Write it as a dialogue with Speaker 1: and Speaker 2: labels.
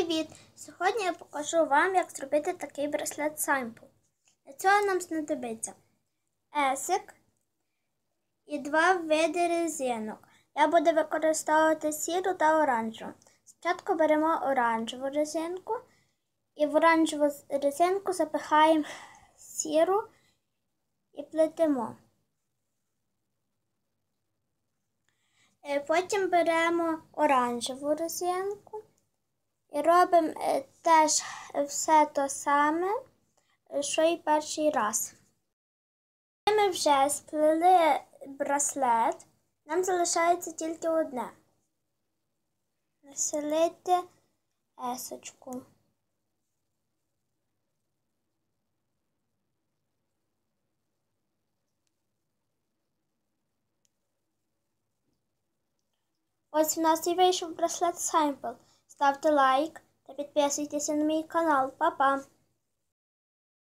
Speaker 1: Привіт! Сьогодні я покажу вам, як зробити такий браслет Simple. Для цього нам знадобиться есик і два види резинок. Я буду використовувати сіру та оранжеву. Спочатку беремо оранжеву резинку і в оранжеву резинку запихаємо сіру і плетемо. Потім беремо оранжеву резинку. І робимо теж все те саме, що і перший раз. Ми вже сплели браслет, нам залишається тільки одне. Населити есочку. Ось у нас і вийшов браслет Simple. Ставте лайк та підписуйтесь на мій канал. Па-па!